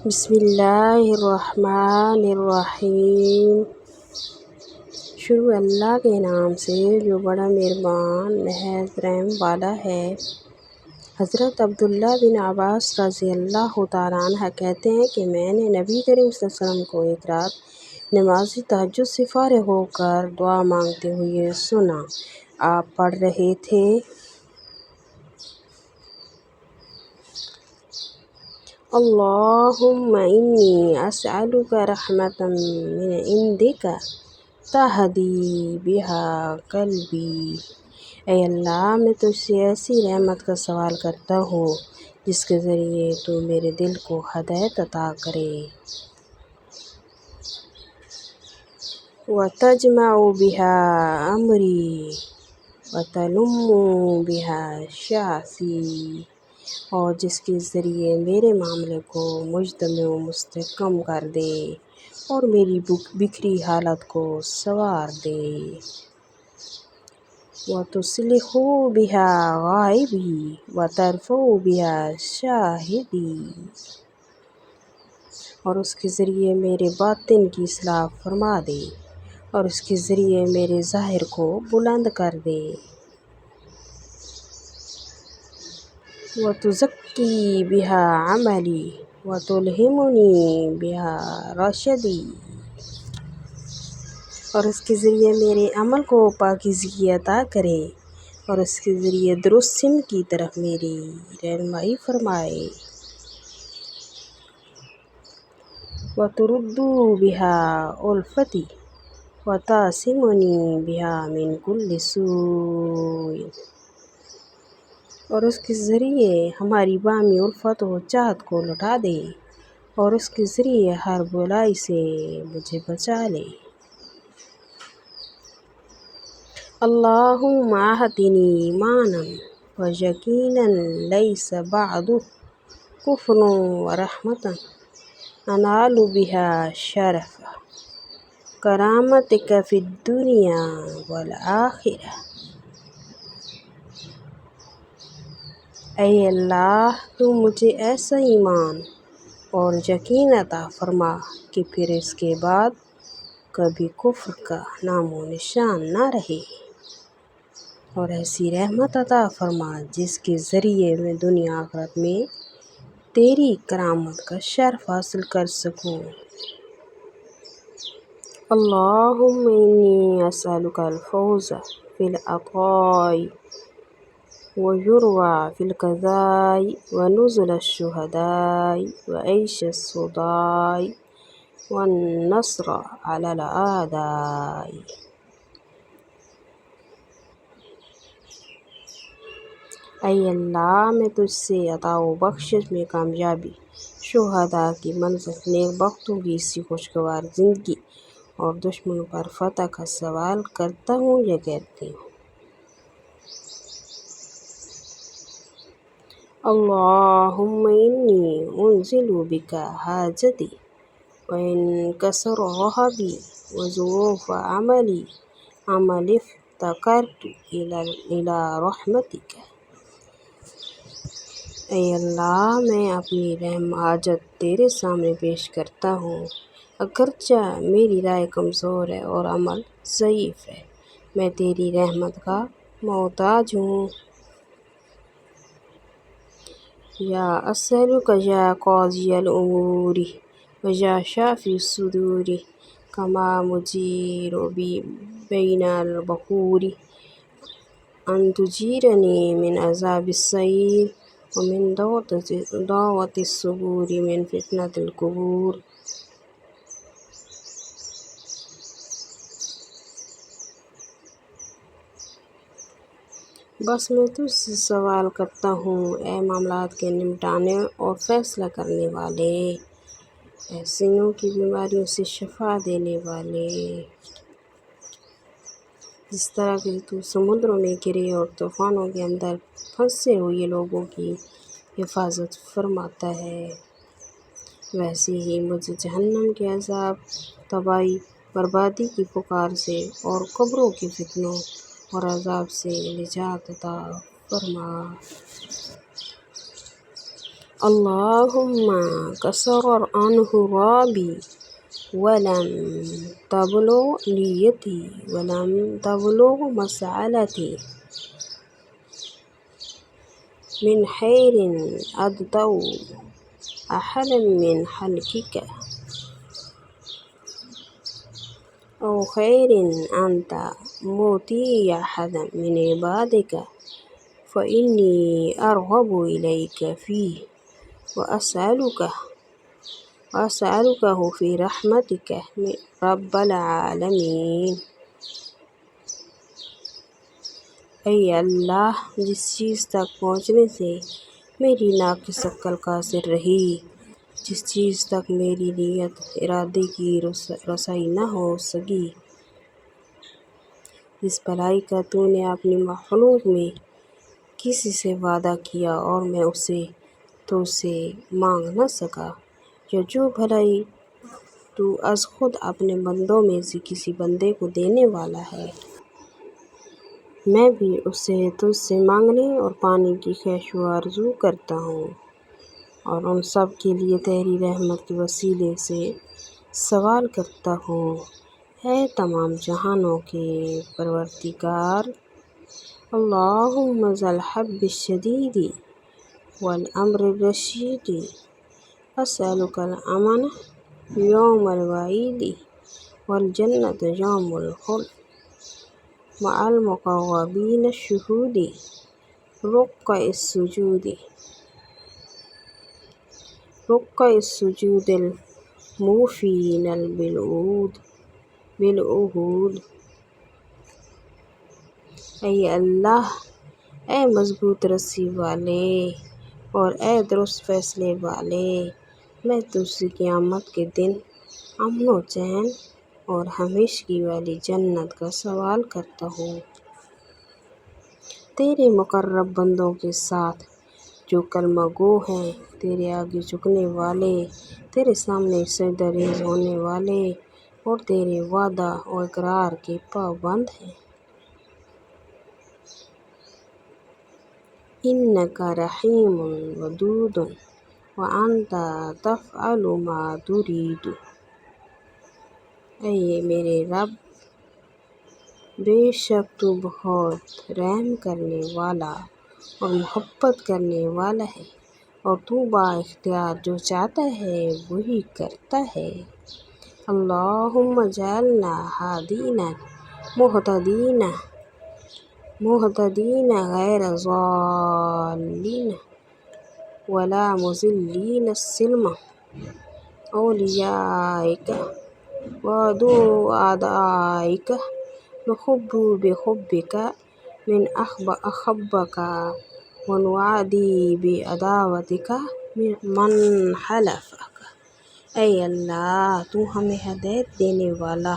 بسم اللہ الرحمن الرحیم۔ شروع اللہ کے نام سے جو بڑا مہربان نہایت رحم والا ہے۔ حضرت عبداللہ بن عباس رضی اللہ تعالیٰ عنہ کہتے ہیں کہ میں نے نبی کریم صلی اللہ علیہ وسلم کو ایک رات نماز تہجد سے فارغ ہو کر دعا مانگتے ہوئے سنا۔ آپ پڑھ رہے تھے: اللہم انی اسألک رحمۃ من عندک تہدی بہا قلبی۔ اے اللہ، میں تجھ سے ایسی رحمت کا سوال کرتا ہوں جس کے ذریعے تو میرے دل کو ہدایت عطا کرے۔ وتجمع بہا امری وتلم بہا شأنی، اور جس کے ذریعے میرے معاملے کو مجتمع و مستحکم کر دے اور میری بکھری حالت کو سنوار دے۔ وتصلح بہا غائبی وترفع بہا شاہدی، اور اس کے ذریعے میرے باطن کی اصلاح فرما دے اور اس کے ذریعے میرے ظاہر کو بلند کر دے۔ وتزکی بہا عملی وتلہمنی بہا رشدی، اور اس کے ذریعے میرے عمل کو پاکیزگی عطا کرے اور اس کے ذریعے درست سمت کی طرف میری رہنمائی فرمائے۔ وترد بہا الفتی وتعصمنی بہا من کل سوء، اور اس کے ذریعے ہماری باہمی الفت و چاہت کو لوٹا دے اور اس کے ذریعے ہر برائی سے مجھے بچا لے۔ اللہم اعطنی ایمانا ویقینا لیس بعدہ کفر ورحمۃ انال بہا شرف کرامتک فی الدنیا والآخرہ۔ اے اللہ، تو مجھے ایسا ایمان اور یقین عطا فرما کہ پھر اس کے بعد کبھی کفر کا نام و نشان نہ رہے، اور ایسی رحمت عطا فرما جس کے ذریعے میں دنیا آخرت میں تیری کرامت کا شرف حاصل کر سکوں۔ اللہم انی اسألک الفوز فی العطاء والجروہ فی القضاء ونزل الشہداء وعیش السعداء والنصر علی الاعداء۔ اے اللہ، میں تجھ سے عطا و بخشش میں کامیابی، شہداء کی منزل، نیک بختوں کی اسی خوشگوار زندگی اور دشمنوں پر فتح کا سوال کرتا ہوں یا کہتی ہوں۔ اللہم انی انزل بک حاجتی وانکسر رہبی وضعف عملی افتقرت الی رحمتک۔ اے اللہ، میں اپنی رحم حاجت تیرے سامنے پیش کرتا ہوں، اگرچہ میری رائے کمزور ہے اور عمل ضعیف ہے، میں تیری رحمت کا محتاج ہوں۔ یا اسألک یا قاضی الامور ویا شافی الصدور کما مجیر بین البحور ان تجیرنی من عذاب السعیر ومن دعوۃ الصبور من فتنۃ القبور۔ بس میں تجھ سے سوال کرتا ہوں، اے معاملات کے نمٹانے اور فیصلہ کرنے والے، اے سینوں کی بیماریوں سے شفا دینے والے، جس طرح کہ تو سمندروں میں گرے اور طوفانوں کے اندر پھنسے ہوئے لوگوں کی حفاظت فرماتا ہے، ویسے ہی مجھے جہنم کے عذاب، تباہی، بربادی کی پکار سے اور قبروں کے فتنوں اور عذاب سے نجات عطا فرما۔ اللهم كسر عنه رابي ولم تبلغ نيتي ولم تبلغ مسألتي من خير أدتو أحدا من خلقك أو خير أنت موتي أحدا من عبادك فإني أرغب إليك فيه وأسألكه في رحمتك رب العالمین۔ اے اللہ، جس چیز تک پہنچنے سے میری ناقص عقل قاصر رہی، جس چیز تک میری نیت ارادے کی رسائی نہ ہو سکی، جس بھلائی کا تو نے اپنی مخلوق میں کسی سے وعدہ کیا اور میں اسے تو سے مانگ نہ سکا، یا جو بھلائی تو از خود اپنے بندوں میں سے کسی بندے کو دینے والا ہے، میں بھی اسے تجھ سے مانگنے اور پانے کی خواہش و آرزو کرتا ہوں، اور ان سب کے لیے تیری رحمت کے وسیلے سے سوال کرتا ہوں۔ اے تمام جہانوں کے پروردگار، اللہم ذا الحب الشدید والامر الرشید، اسألک الامن یوم الوعید والجنۃ یوم الخلد مع المقربین الشہود، رکع السجود الموفین بالعہود۔ اے اللہ، اے مضبوط رسی والے اور اے درست فیصلے والے، میں تجھ سے قیامت کے دن امن و چین اور ہمیشگی والی جنت کا سوال کرتا ہوں، تیرے مقرب بندوں کے ساتھ جو کلمہ گو ہیں، تیرے آگے جھکنے والے، تیرے سامنے سجدہ ریز ہونے والے اور تیرے وعدہ و اقرار کے پابند ہیں۔ انک رحیم ودود وانت تفعل ما ترید۔ اے میرے رب، بے شک تو بہت رحم کرنے والا اور محبت کرنے والا ہے، اور تو با اختیار جو چاہتا ہے وہی کرتا ہے۔ اللہم اجعلنا ہادین مہتدین غیر ضالین ولا مضلین سلم اولیائک وعدائک نحب بحبک من احبک ونعادی بعداوتک من حالفک۔ اے اللہ، تو ہمیں ہدایت دینے والا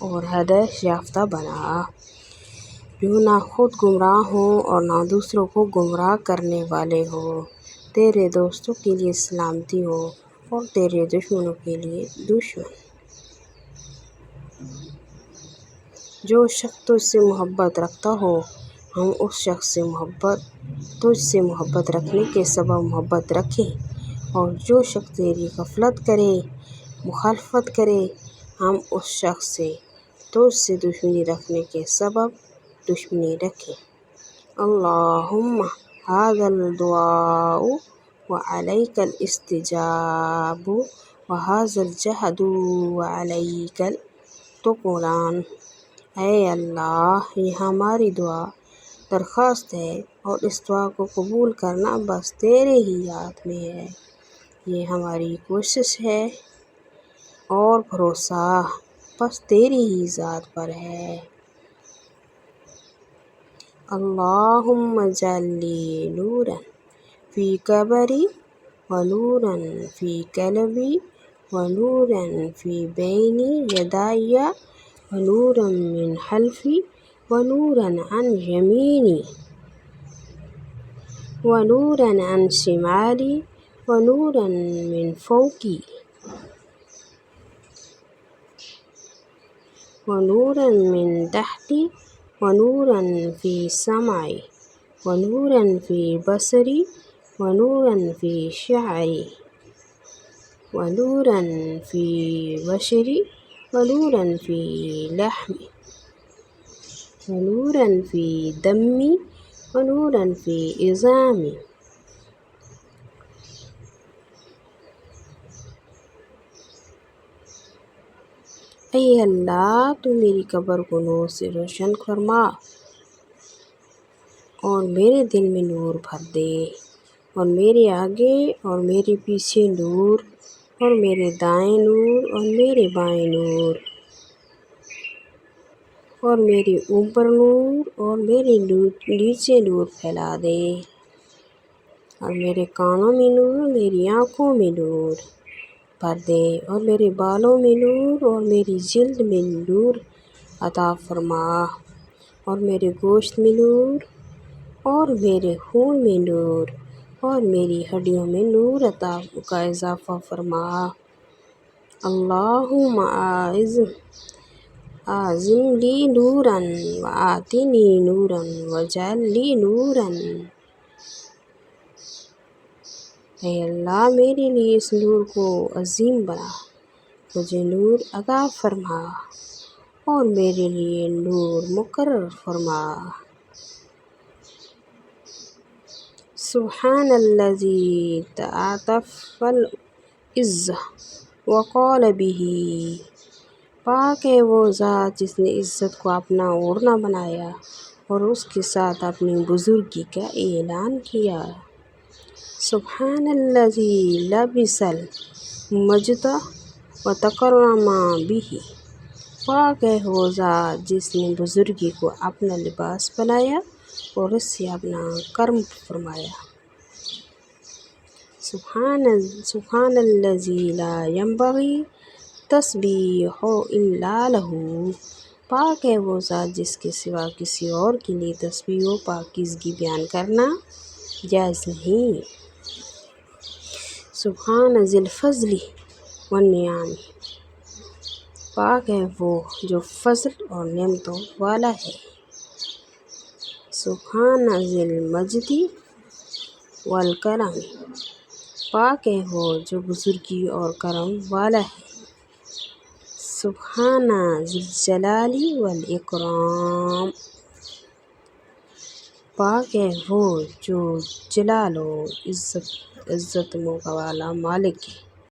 اور ہدایت یافتہ بنا، جو نہ خود گمراہ ہوں اور نہ دوسروں کو گمراہ کرنے والے ہوں۔ تیرے دوستوں کے لیے سلامتی ہو اور تیرے دشمنوں کے لیے دشمن۔ جو شخص تجھ سے محبت رکھتا ہو، ہم اس شخص سے تجھ سے محبت رکھنے کے سبب محبت رکھیں، اور جو شخص تیری غفلت کرے، مخالفت کرے، ہم اس شخص سے تجھ سے دشمنی رکھنے کے سبب دشمنی رکھیں۔ اللہم ھذا الدعاء وعلیک الاستجاب وھذا الجہد وعلیک التکلان۔ اے اللہ، یہ ہماری دعا درخواست ہے اور اس دعا کو قبول کرنا بس تیرے ہی ہاتھ میں ہے، یہ ہماری کوشش ہے اور بھروسہ بس تیری ہی ذات پر ہے۔ اللہم اجعل لی نورا فی قبری ونورا فی قلبی ونورا فی بین یدی ونورا من خلفی ونورا عن یمینی ونورا عن شمالی ونورا من فوقی ونورا من تحتی ونورا فی سمعی ونورا فی بصری ونورا في شعري ونورا في بشري ونورا في لحمي ونورا في دمي ونورا في عظامي. اے اللہ تو میری قبر کو نور سے روشن فرما اور میرے دل میں نور بھر دے، اور میرے آگے اور میرے پیچھے نور، اور میرے دائیں نور اور میرے بائیں نور، اور میرے اوپر نور اور میرے نیچے نور پھیلا دے، اور میرے کانوں میں نور، میری آنکھوں میں نور بھر دے، اور میرے بالوں میں نور اور میری جلد میں نور عطا فرما، اور میرے گوشت میں نور اور میرے خون میں نور اور میری ہڈیوں میں نور عطا کا اضافہ فرما. اللہم اعظم لی نورا وآتنی نورا واجعل لی نورا. اے اللہ میرے لیے اس نور کو عظیم بنا، مجھے نور عطا فرما اور میرے لیے نور مقرر فرما. سبحان الذی تعاطف العزہ وقال به. پاک ہے وہ ذات جس نے عزت کو اپنا اوڑھنا بنایا اور اس کے ساتھ اپنی بزرگی کا اعلان کیا. سبحان الذی لبس المجد وتکرم به. پاک ہے وہ ذات جس نے بزرگی کو اپنا لباس بنایا اور اس سے اپنا کرم فرمایا. سبحان الذی لا ينبغی تسبیح الا لہ. پاک ہے وہ ذات جس کے سوا کسی اور کے لیے تسبیح و پاکیزگی بیان کرنا جائز نہیں. سبحان ذی الفضل والنعم. پاک ہے وہ جو فضل اور نعمتوں والا ہے. سبحان ذی المجد والکرم. پاک ہے وہ جو بزرگی اور کرم والا ہے. سبحان ذی الجلال والاکرام. پاک ہے وہ جو جلال و عزت والا مالک ہے.